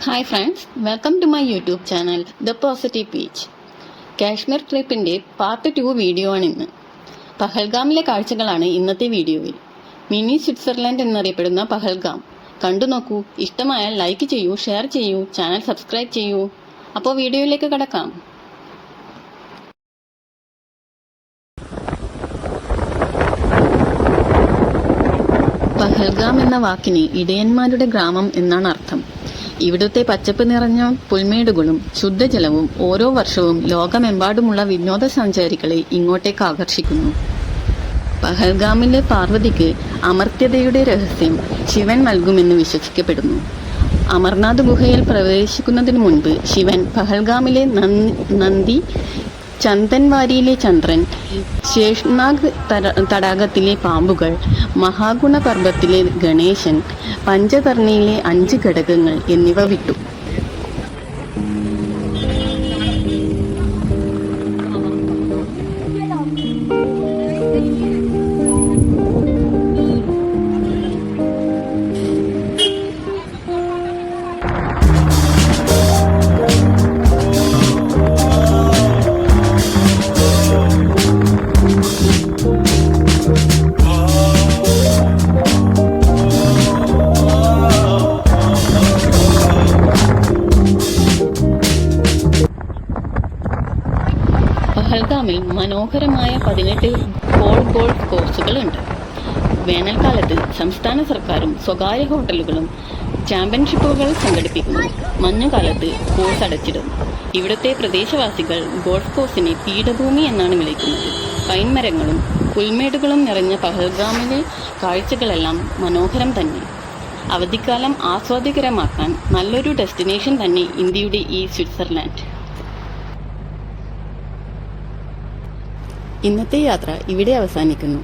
Hi friends, welcome to my YouTube channel the positive peach. Kashmir ട്രിപ്പിൻ്റെ part 2 video ആണിന്ന്. പഹൽഗാമിലെ കാഴ്ചകളാണ് ഇന്നത്തെ വീഡിയോയിൽ. മിനി സ്വിറ്റ്സർലൻഡ് എന്നറിയപ്പെടുന്ന പഹൽഗാം കണ്ടു നോക്കൂ. ഇഷ്ടമായാൽ ലൈക്ക് ചെയ്യൂ, ഷെയർ ചെയ്യൂ, ചാനൽ സബ്സ്ക്രൈബ് ചെയ്യൂ. അപ്പോൾ വീഡിയോയിലേക്ക് കടക്കാം. പഹൽഗാം എന്ന വാക്കിന് ഇടയന്മാരുടെ ഗ്രാമം എന്നാണ് അർത്ഥം. ഇവിടുത്തെ പച്ചപ്പ് നിറഞ്ഞ പുൽമേടുകളും ശുദ്ധജലവും ഓരോ വർഷവും ലോകമെമ്പാടുമുള്ള വിനോദസഞ്ചാരികളെ ഇങ്ങോട്ടേക്ക് ആകർഷിക്കുന്നു. പഹൽഗാമിലെ പാർവതിക്ക് അമർത്യതയുടെ രഹസ്യം ശിവൻ നൽകുമെന്ന് വിശ്വസിക്കപ്പെടുന്നു. അമർനാഥ് ഗുഹയിൽ പ്രവേശിക്കുന്നതിന് മുൻപ് ശിവൻ പഹൽഗാമിലെ നന്ദി, ചന്ദൻവാരിയിലെ ചന്ദ്രൻ, ശേഷ്നാഗ് തടാകത്തിലെ പാമ്പുകൾ, മഹാഗുണ പർവ്വത്തിലെ ഗണേശൻ, പഞ്ചതർണിയിലെ 5 ഘടകങ്ങൾ എന്നിവ വിട്ടു. പഹൽഗാമിൽ മനോഹരമായ 18 ഗോൾഫ് കോഴ്സുകളുണ്ട്. വേനൽക്കാലത്ത് സംസ്ഥാന സർക്കാരും സ്വകാര്യ ഹോട്ടലുകളും ചാമ്പ്യൻഷിപ്പുകൾ സംഘടിപ്പിക്കുന്നു. മഞ്ഞുകാലത്ത് കോഴ്സ് അടച്ചിടും. ഇവിടുത്തെ പ്രദേശവാസികൾ ഗോൾഫ് കോഴ്സിനെ പീഠഭൂമി എന്നാണ് വിളിക്കുന്നത്. പൈൻമരങ്ങളും പുൽമേടുകളും നിറഞ്ഞ പഹൽഗാമിലെ കാഴ്ചകളെല്ലാം മനോഹരം തന്നെ. അവധിക്കാലം ആസ്വാദ്യകരമാക്കാൻ നല്ലൊരു ഡെസ്റ്റിനേഷൻ തന്നെ ഇന്ത്യയുടെ ഈ സ്വിറ്റ്സർലാൻഡ്. ഇന്നത്തെ യാത്ര ഇവിടെ അവസാനിക്കുന്നു.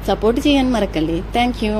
സപ്പോർട്ട് ചെയ്യാൻ മറക്കല്ലേ. Thank you.